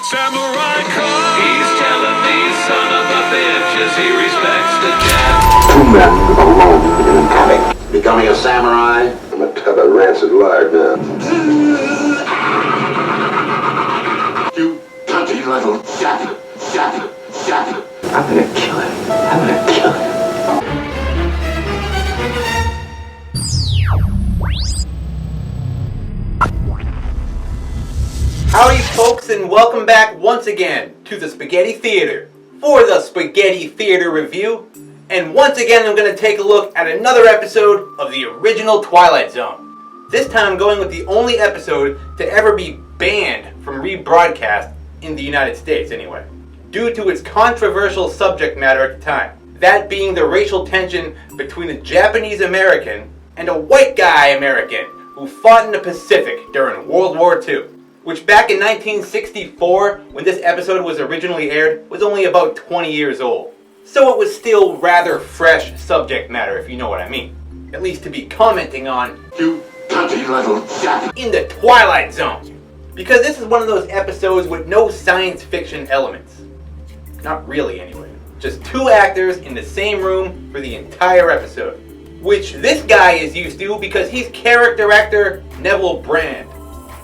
Samurai Cop. He's telling these son of a bitches he respects the jab. Two men alone in a attic. Becoming a samurai? I'm a tub of rancid lard now. You dirty little jap. I'm gonna kill him. Howdy folks, and welcome back once again to the Spaghetti Theater for the Spaghetti Theater review. And once again I'm going to take a look at another episode of the original Twilight Zone. This time I'm going with the only episode to ever be banned from rebroadcast in the United States anyway, due to its controversial subject matter at the time. That being the racial tension between a Japanese American and a white guy American who fought in the Pacific during World War II. Which back in 1964, when this episode was originally aired, was only about 20 years old. So it was still rather fresh subject matter, if you know what I mean. At least to be commenting on, You dirty little jap. in the Twilight Zone. Because this is one of those episodes with no science fiction elements. Not really anyway. Just two actors in the same room for the entire episode. Which this guy is used to because he's character actor Neville Brand.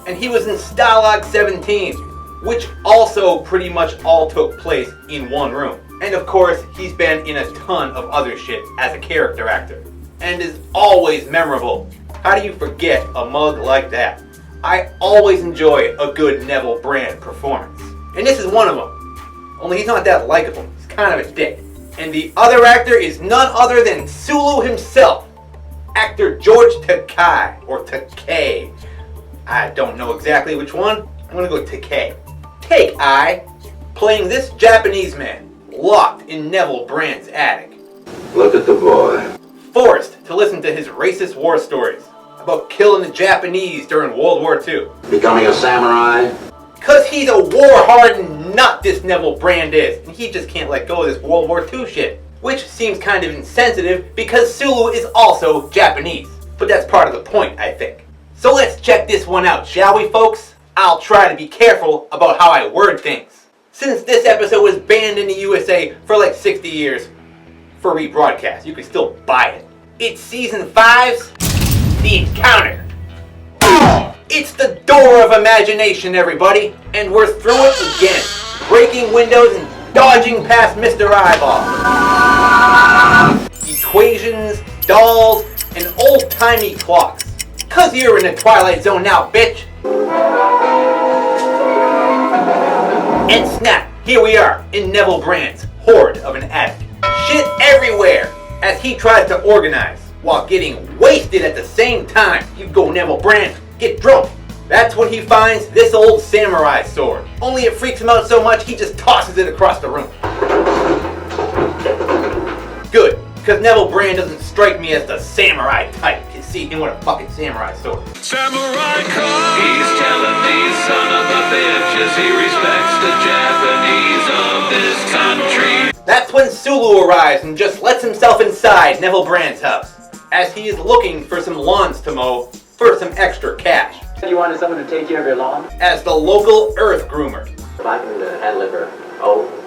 And he was in Stalag 17, which also pretty much all took place in one room. And of course, he's been in a ton of other shit as a character actor. And is always memorable. How do you forget a mug like that? I always enjoy a good Neville Brand performance. And this is one of them. Only he's not that likable. He's kind of a dick. And the other actor is none other than Sulu himself. Actor George TAKEI, or TAKEI. I don't know exactly which one. I'm gonna go TAKEI. TAKEI, playing this Japanese man, locked in Neville Brand's attic. Look at the boy. Forced to listen to his racist war stories about killing the Japanese during World War II. Becoming a samurai? Cause he's a war-hardened nut, this Neville Brand is, and he just can't let go of this World War II shit. Which seems kind of insensitive because Sulu is also Japanese. But that's part of the point, I think. So let's check this one out, shall we folks? I'll try to be careful about how I word things. Since this episode was banned in the USA for like 60 years for rebroadcast, you can still buy it. It's season 5's The Encounter. It's the door of imagination, everybody, and we're through it again, breaking windows and dodging past Mr. Eyeball. Equations, dolls, and old-timey clocks. Cause you're in the Twilight Zone now, bitch! And snap, here we are in Neville Brand's hoard of an attic. Shit everywhere as he tries to organize while getting wasted at the same time. You go Neville Brand, get drunk. That's when he finds this old samurai sword. Only it freaks him out so much he just tosses it across the room. Good, because Neville Brand doesn't strike me as the samurai type. You see him with a fucking samurai sword. Samurai Cop. He's telling these son of a bitches he respects the Japanese of this country. That's when Sulu arrives and just lets himself inside Neville Brand's house, as he is looking for some lawns to mow for some extra cash. You wanted someone to take care of your lawn? As the local earth groomer. If I can handle it for,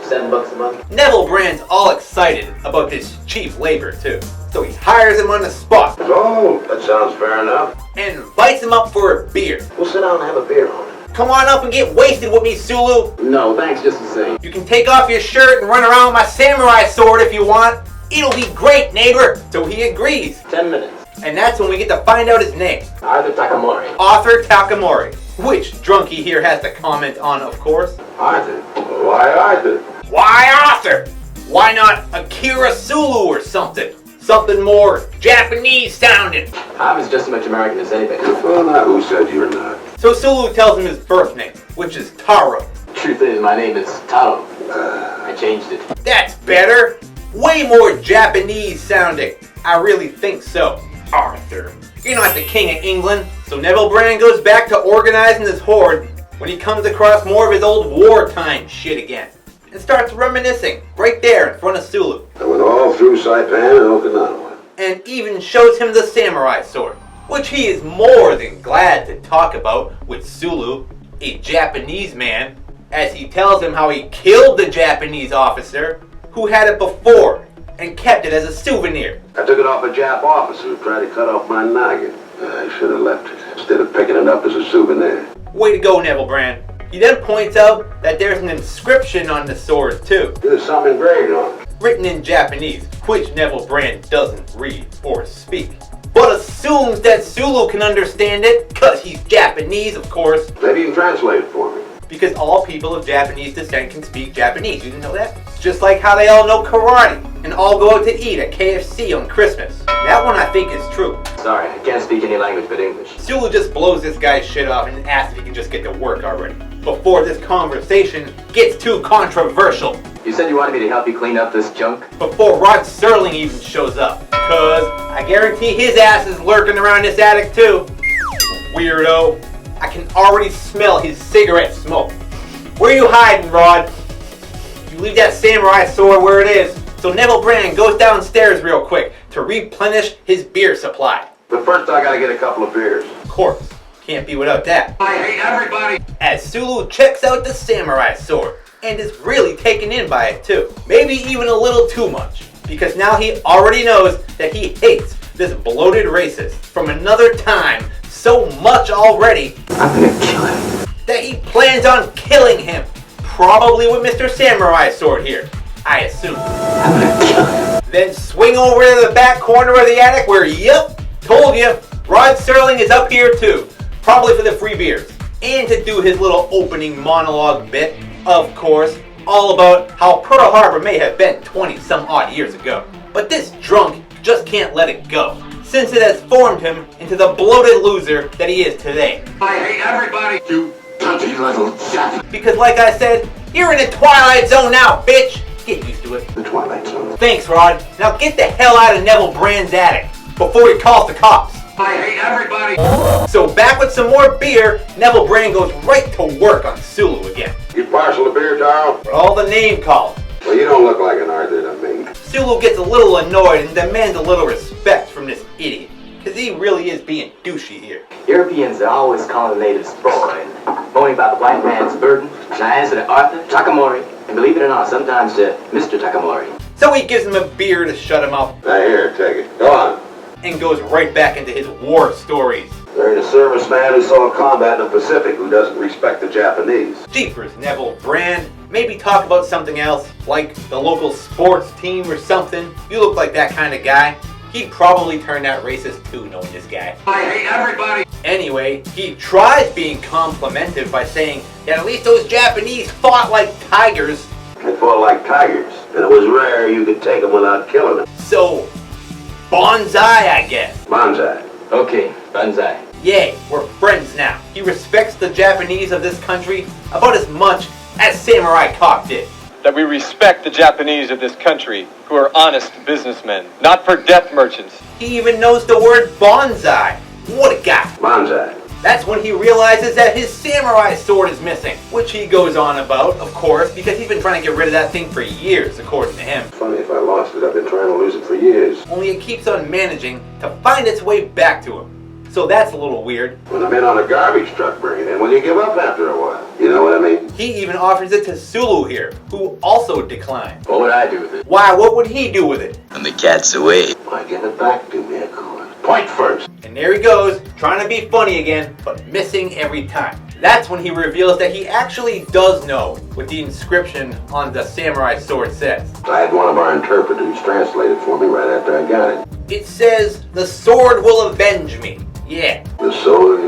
$7 a month. Neville Brand's all excited about this cheap labor too, so he hires him on the spot Oh, that sounds fair enough. and invites him up for a beer. We'll sit down and have a beer on it. Come on up and get wasted with me, Sulu. No, thanks just the same. You can take off your shirt and run around with my samurai sword if you want. It'll be great, neighbor. So he agrees. 10 minutes. And that's when we get to find out his name. Arthur Takamori. Arthur Takamori. Which drunkie here has to comment on, of course. Arthur? Why Arthur? Why Arthur? Why not Akira Sulu or something? Something more Japanese sounding. I'm as just as much American as anything. Well, now who said you're not? So Sulu tells him his birth name, which is Taro. Truth is, my name is Taro. I changed it. That's better. Way more Japanese sounding. I really think so. Arthur. You're not the king of England. So Neville Brand goes back to organizing his hoard when he comes across more of his old wartime shit again. And starts reminiscing right there in front of Sulu. I went all through Saipan and Okinawa. and even shows him the samurai sword, which he is more than glad to talk about with Sulu, a Japanese man, as he tells him how he killed the Japanese officer who had it before and kept it as a souvenir. I took it off a Jap officer who tried to cut off my noggin. I should have left it instead of picking it up as a souvenir. Way to go, Neville Brand. He then points out that there's an inscription on the sword too, There's something engraved on it. written in Japanese, which Neville Brand doesn't read or speak, but assumes that Sulu can understand it because he's Japanese, of course, Maybe you can translate it for me. because all people of Japanese descent can speak Japanese. You didn't know that? Just like how they all know karate and all go out to eat at KFC on Christmas. That one I think is true. Sorry, I can't speak any language but English. Sulu just blows this guy's shit off and asks if he can just get to work already, before this conversation gets too controversial. You said you wanted me to help you clean up this junk? Before Rod Serling even shows up. Cause I guarantee his ass is lurking around this attic too. Weirdo. I can already smell his cigarette smoke. Where you hiding, Rod? You leave that samurai sword where it is. So Neville Brand goes downstairs real quick to replenish his beer supply. But first I gotta get a couple of beers. Of course, can't be without that. I hate everybody. As Sulu checks out the samurai sword and is really taken in by it too. Maybe even a little too much, because now he already knows that he hates this bloated racist from another time so much already I'm gonna kill him. that he plans on killing him, probably with Mr. Samurai Sword here, I assume. I'm gonna kill him. Then swing over to the back corner of the attic where, yep, told you, Rod Serling is up here too, probably for the free beers, and to do his little opening monologue bit, of course, all about how Pearl Harbor may have been 20 some odd years ago. But this drunk just can't let it go, since it has formed him into the bloated loser that he is today. I hate everybody. You dirty little chap. Because like I said, you're in the Twilight Zone now, bitch! Get used to it. The Twilight Zone. Thanks, Rod. Now get the hell out of Neville Brand's attic before he calls the cops. I hate everybody. So back with some more beer, Neville Brand goes right to work on Sulu again. You parcel of beer, Charles? For all the name calling. Well, you don't look like an Arthur to me. Sulu gets a little annoyed and demands a little respect from this idiot, because he really is being douchey here. Europeans are always calling the natives boy and moaning about the white man's burden. And I answer to Arthur Takamori, and believe it or not, sometimes to Mr. Takamori. So he gives him a beer to shut him up, Now here, take it. Go on. and goes right back into his war stories. There ain't a serviceman who saw combat in the Pacific who doesn't respect the Japanese. Jeepers, Neville Brand. Maybe talk about something else, like the local sports team or something. You look like that kind of guy. He'd probably turn that racist too, knowing this guy. I hate everybody. Anyway, he tries being complimented by saying that at least those Japanese fought like tigers. They fought like tigers, and it was rare you could take them without killing them. So, bonsai, I guess. Banzai. Okay, banzai. Yay, we're friends now. He respects the Japanese of this country about as much as Samurai Cop did. That we respect the Japanese of this country who are honest businessmen, not for death merchants. He even knows the word bonsai. What a guy. Banzai. That's when he realizes that his samurai sword is missing, which he goes on about, of course, because he's been trying to get rid of that thing for years, according to him. Funny if I lost it. I've been trying to lose it for years. Only it keeps on managing to find its way back to him. So that's a little weird. When the men on a garbage truck bring it in, will you give up after a while? You know what I mean? He even offers it to Sulu here, who also declined. What would I do with it? Why, what would he do with it? And the cat's away. Why give it back to me, of course. Point first. And there he goes, trying to be funny again, but missing every time. That's when he reveals that he actually does know what the inscription on the samurai sword says. I had one of our interpreters translate it for me right after I got it. It says, "The sword will avenge me." Yeah, The sword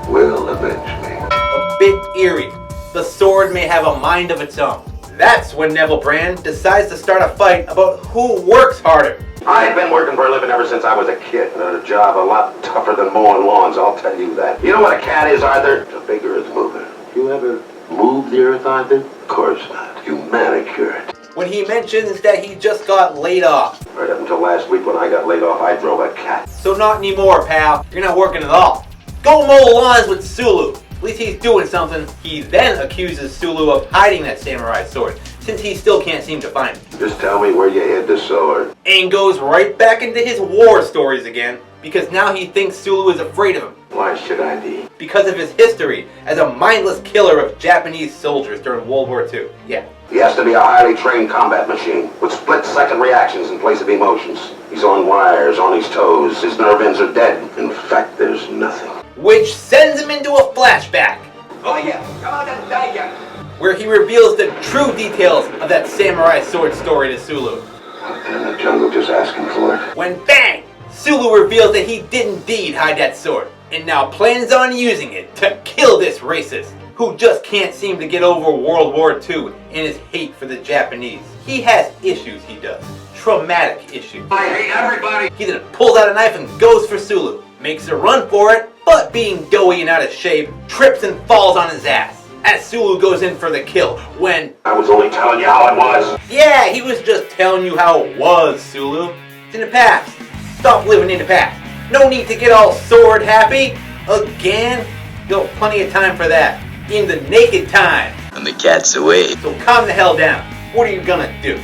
will avenge me. a bit eerie. The sword may have a mind of its own. That's when Neville Brand decides to start a fight about who works harder. I've been working for a living ever since I was a kid. A job a lot tougher than mowing lawns, I'll tell you that. You know what a cat is, Arthur? It's a big earth mover. You ever move the earth, Arthur? Of course not. You manicure it. When he mentions that he just got laid off. Right up until last week when I got laid off, I drove a cat. So not anymore, pal. You're not working at all. Go mow lawns with Sulu. At least he's doing something. He then accuses Sulu of hiding that samurai sword, since he still can't seem to find it. Just tell me where you hid the sword. And goes right back into his war stories again, because now he thinks Sulu is afraid of him. Why should I be? Because of his history as a mindless killer of Japanese soldiers during World War II. Yeah. He has to be a highly trained combat machine with split-second reactions in place of emotions. He's on wires, on his toes. His nerve ends are dead. In fact, there's nothing. Which sends him into a flashback, Oh yeah, come on and die ya. where he reveals the true details of that samurai sword story to Sulu. Out there in the jungle just asking for it. When bang! Sulu reveals that he did indeed hide that sword, and now plans on using it to kill this racist, who just can't seem to get over World War II and his hate for the Japanese. He has issues, he does. Traumatic issues. I hate everybody. He then pulls out a knife and goes for Sulu. Makes a run for it, but being doughy and out of shape, trips and falls on his ass. As Sulu goes in for the kill, when... I was only telling you how it was. Yeah, he was just telling you how it was, Sulu. It's in the past. Stop living in the past. No need to get all sword happy. Again? You'll have plenty of time for that. In the naked time. And the cat's away. So calm the hell down. What are you gonna do?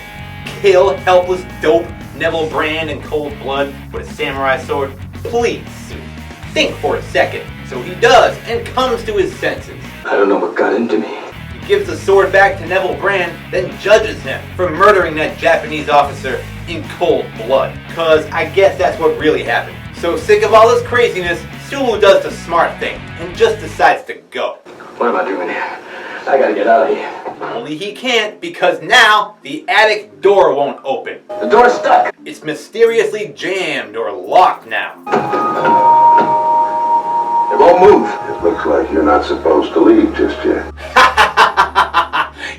Kill helpless dope Neville Brand in cold blood with a samurai sword? Please, Sulu. Think for a second. So he does, and comes to his senses. I don't know what got into me. He gives the sword back to Neville Brand, then judges him for murdering that Japanese officer in cold blood. Cause I guess that's what really happened. So sick of all this craziness, Sulu does the smart thing, and just decides to go. What am I doing here? I gotta get out of here. Only he can't, because now the attic door won't open. The door's stuck. It's mysteriously jammed or locked now. It won't move. It looks like you're not supposed to leave just yet.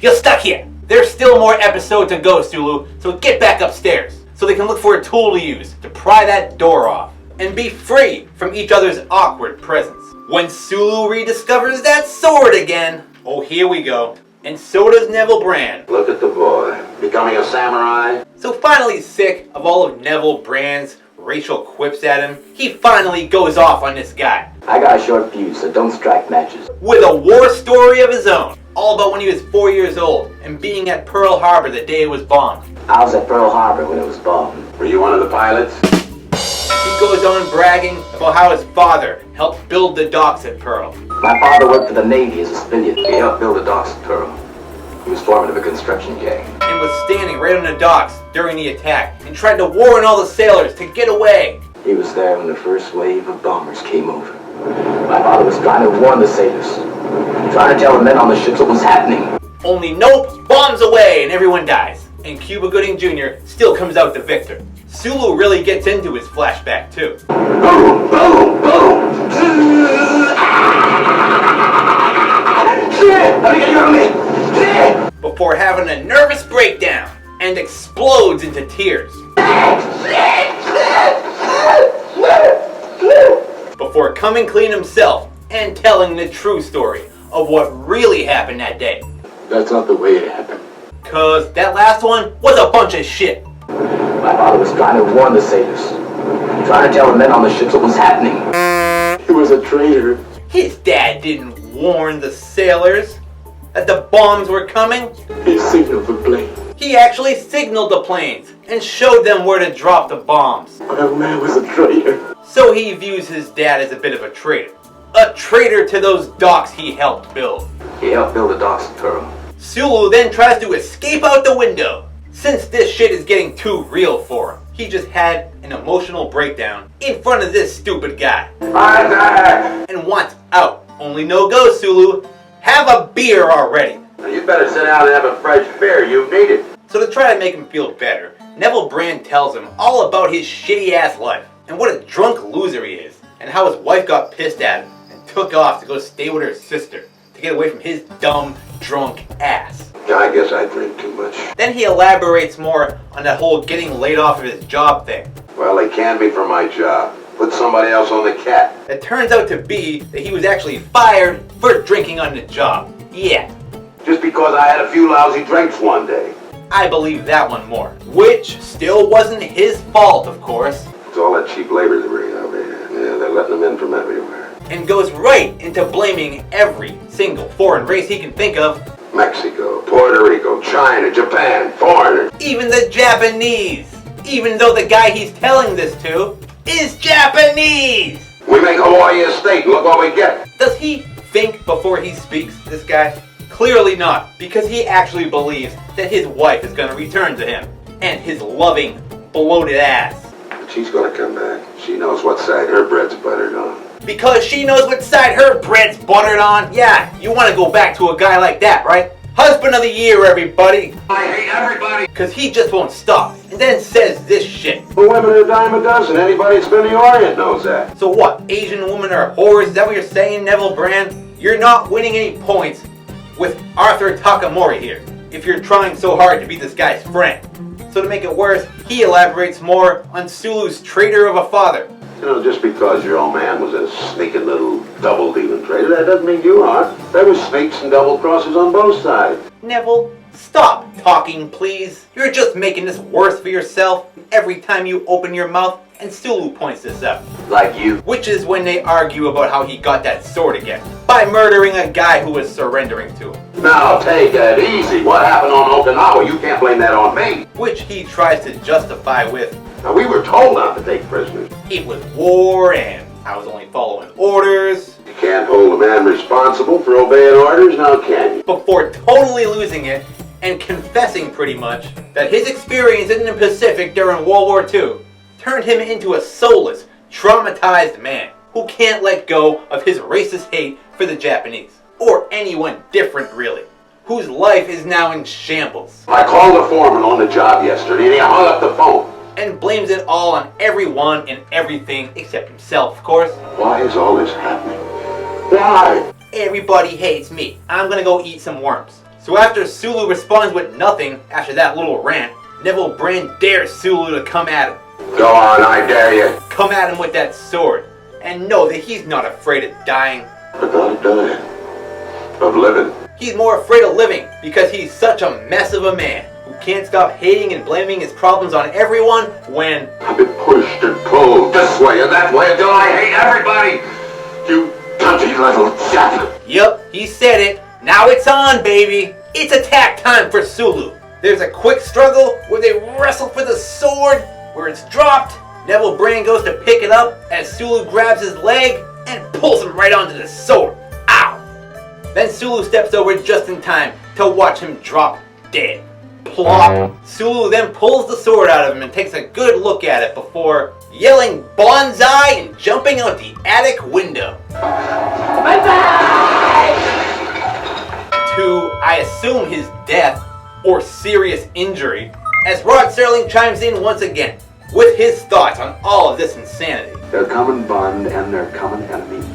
You're stuck here. There's still more episode to go, Sulu, so get back upstairs so they can look for a tool to use to pry that door off and be free from each other's awkward presence. When Sulu rediscovers that sword again, oh, here we go. And so does Neville Brand. Look at the boy. Becoming a samurai. So finally sick of all of Neville Brand's racial quips at him, he finally goes off on this guy. I got a short fuse, so don't strike matches. With a war story of his own, all about when he was 4 years old and being at Pearl Harbor the day it was bombed. I was at Pearl Harbor when it was bombed. Were you one of the pilots? He goes on bragging about how his father helped build the docks at Pearl. My father worked for the Navy as a civilian. He helped build the docks at Pearl. He was foreman of a construction gang. And was standing right on the docks during the attack and tried to warn all the sailors to get away. He was there when the first wave of bombers came over. My father was trying to warn the sailors, trying to tell the men on the ships what was happening. Only nope, bombs away and everyone dies. And Cuba Gooding Jr. still comes out the victor. Sulu really gets into his flashback too. Boom! Boom! Boom! Let me get you on me! Before having a nervous breakdown and explodes into tears. Before coming clean himself and telling the true story of what really happened that day. That's not the way it happened. Cause that last one was a bunch of shit. My father was trying to warn the sailors, trying to tell the men on the ships what was happening. He was a traitor. His dad didn't warn the sailors that the bombs were coming. He signaled the plane. He actually signaled the planes and showed them where to drop the bombs. My old man was a traitor. So he views his dad as a bit of a traitor. A traitor to those docks he helped build. He helped build the docks at Pearl. Sulu then tries to escape out the window. Since this shit is getting too real for him, he just had an emotional breakdown in front of this stupid guy. And wants out. Only no go, Sulu. Have a beer already. Now you better sit down and have a fresh beer. You need it. So to try to make him feel better, Neville Brand tells him all about his shitty ass life and what a drunk loser he is and how his wife got pissed at him and took off to go stay with her sister to get away from his dumb, drunk ass. I guess I drink too much. Then he elaborates more on that whole getting laid off of his job thing. Well, they can be from my job. Put somebody else on the cat. It turns out to be that he was actually fired for drinking on the job. Yeah, Just because I had a few lousy drinks one day. I believe that one more. Which still wasn't his fault, of course. It's all that cheap labor they bring out there. Yeah, they're letting them in from everywhere. And goes right into blaming every single foreign race he can think of. Mexico, Puerto Rico, China, Japan, foreigners. Even the Japanese. Even though the guy he's telling this to is Japanese. We make Hawaii a state, and look what we get. Does he think before he speaks, this guy? Clearly not, because he actually believes that his wife is going to return to him. And his loving, bloated ass. But she's gonna come back. She knows what side her bread's buttered on. Because she knows what side her bread's buttered on? Yeah, you want to go back to a guy like that, right? Husband of the year, everybody. I hate everybody. Because he just won't stop, and then says this shit. The women are a dime a dozen. Anybody that's been to the Orient knows that. So what, Asian women are whores? Is that what you're saying, Neville Brand? You're not winning any points with Arthur Takamori here, if you're trying so hard to be this guy's friend. So to make it worse, he elaborates more on Sulu's traitor of a father. You know, just because your old man was a sneaking little double-dealing traitor, that doesn't mean you aren't. There was snakes and double crosses on both sides. Neville, stop talking, please. You're just making this worse for yourself every time you open your mouth, and Sulu points this out. Like you. Which is when they argue about how he got that sword again, by murdering a guy who was surrendering to him. Now, take it easy. What happened on Okinawa? You can't blame that on me. Which he tries to justify with, Now, we were told not to take prisoners. it was war and I was only following orders, You can't hold a man responsible for obeying orders, now can you? before totally losing it and confessing pretty much that his experience in the Pacific during World War II turned him into a soulless, traumatized man who can't let go of his racist hate for the Japanese, or anyone different really, whose life is now in shambles, I called the foreman on the job yesterday and he hung up the phone. and blames it all on everyone and everything except himself, of course. Why is all this happening? Why? Everybody hates me. I'm gonna go eat some worms. So after Sulu responds with nothing after that little rant, Neville Brand dares Sulu to come at him. Go on, I dare you. Come at him with that sword. And know that he's not afraid of dying. But not of dying. Of living. He's more afraid of living because he's such a mess of a man who can't stop hating and blaming his problems on everyone when I've been pushed and pulled this way and that way until I hate everybody. You dirty little chap. Yup, he said it. Now it's on, baby. It's attack time for Sulu. There's a quick struggle where they wrestle for the sword, where it's dropped. Neville Brand goes to pick it up as Sulu grabs his leg and pulls him right onto the sword. Ow! Then Sulu steps over just in time to watch him drop dead. Plop! Sulu then pulls the sword out of him and takes a good look at it before yelling bonsai and jumping out the attic window. To, I assume, his death or serious injury, as Rod Serling chimes in once again with his thoughts on all of this insanity. Their common bond and their common enemy,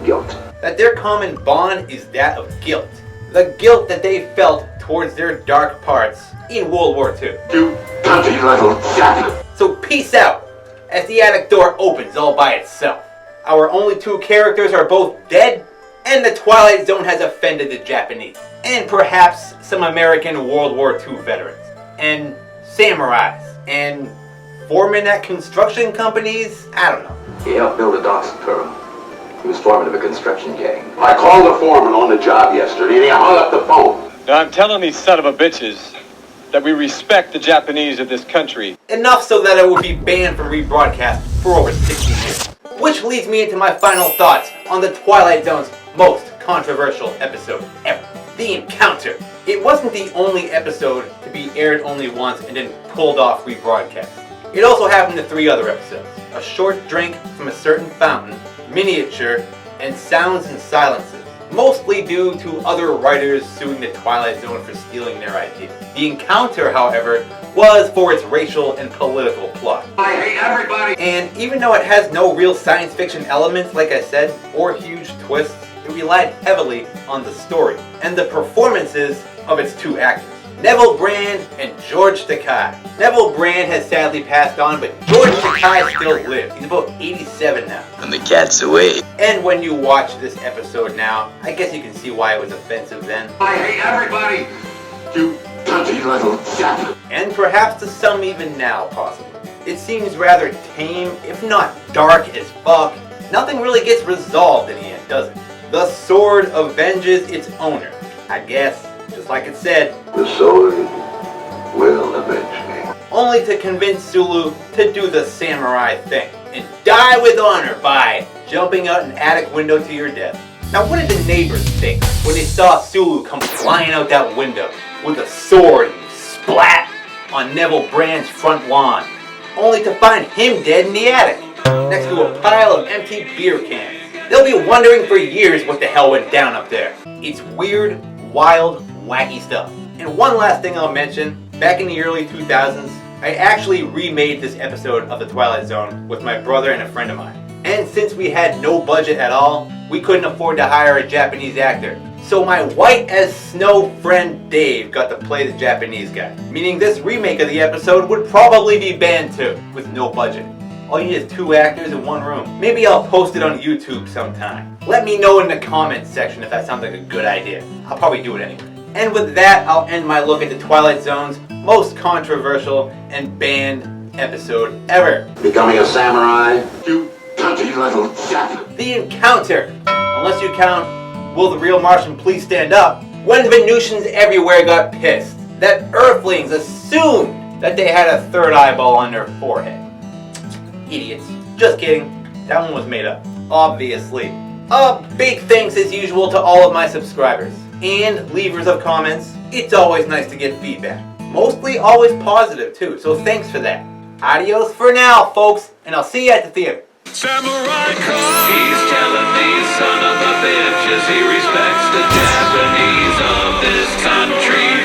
guilt. That their common bond is that of guilt. The guilt that they felt towards their dark parts in World War II. You dirty little chap. So peace out as the attic door opens all by itself. Our only two characters are both dead, and the Twilight Zone has offended the Japanese, and perhaps some American World War II veterans, and samurais, and foremen at construction companies. I don't know. He helped build a docks in Pearl. He was foreman of a construction gang. I called the foreman on the job yesterday and he hung up the phone. Now I'm telling these son of a bitches that we respect the Japanese of this country. Enough so that it would be banned from rebroadcast for over 60 years. Which leads me into my final thoughts on the Twilight Zone's most controversial episode ever. The Encounter. It wasn't the only episode to be aired only once and then pulled off rebroadcast. It also happened to 3 other episodes. A Short Drink from a Certain Fountain, Miniature, and Sounds and Silences. Mostly due to other writers suing the Twilight Zone for stealing their ideas. The Encounter, however, was for its racial and political plot. I hate everybody. And even though it has no real science fiction elements, like I said, or huge twists, it relied heavily on the story and the performances of its 2 actors, Neville Brand and George TAKEI. Neville Brand has sadly passed on, but George TAKEI still lives. He's about 87 now. And the cat's away. And when you watch this episode now, I guess you can see why it was offensive then. I hate everybody. You dirty little chap. And perhaps to some even now, possibly. It seems rather tame, if not dark as fuck. Nothing really gets resolved in the end, does it? The sword avenges its owner. I guess, just just like it said. The sword will avenge me. Only to convince Sulu to do the samurai thing and die with honor by jumping out an attic window to your death. Now what did the neighbors think when they saw Sulu come flying out that window with a sword and splat on Neville Brand's front lawn, only to find him dead in the attic next to a pile of empty beer cans? They'll be wondering for years what the hell went down up there. It's weird, wild, wacky stuff. And one last thing I'll mention, back in the early 2000s, I actually remade this episode of The Twilight Zone with my brother and a friend of mine. And since we had no budget at all, we couldn't afford to hire a Japanese actor. So my white as snow friend Dave got to play the Japanese guy. Meaning this remake of the episode would probably be banned too, with no budget. All you need is 2 actors in one room. Maybe I'll post it on YouTube sometime. Let me know in the comments section if that sounds like a good idea. I'll probably do it anyway. And with that, I'll end my look at the Twilight Zone's most controversial and banned episode ever. Becoming a samurai? You dirty little chap. The encounter. Unless you count, will the real Martian please stand up? When Venusians everywhere got pissed that Earthlings assumed that they had a third eyeball on their forehead. Idiots. Just kidding. That one was made up. Obviously. A big thanks as usual to all of my subscribers and leavers of comments. It's always nice to get feedback. Mostly always positive too, so thanks for that. Adios for now, folks, and I'll see you at the theater. Samurai Cop. He's telling these son of a bitches he respects the Japanese of this country.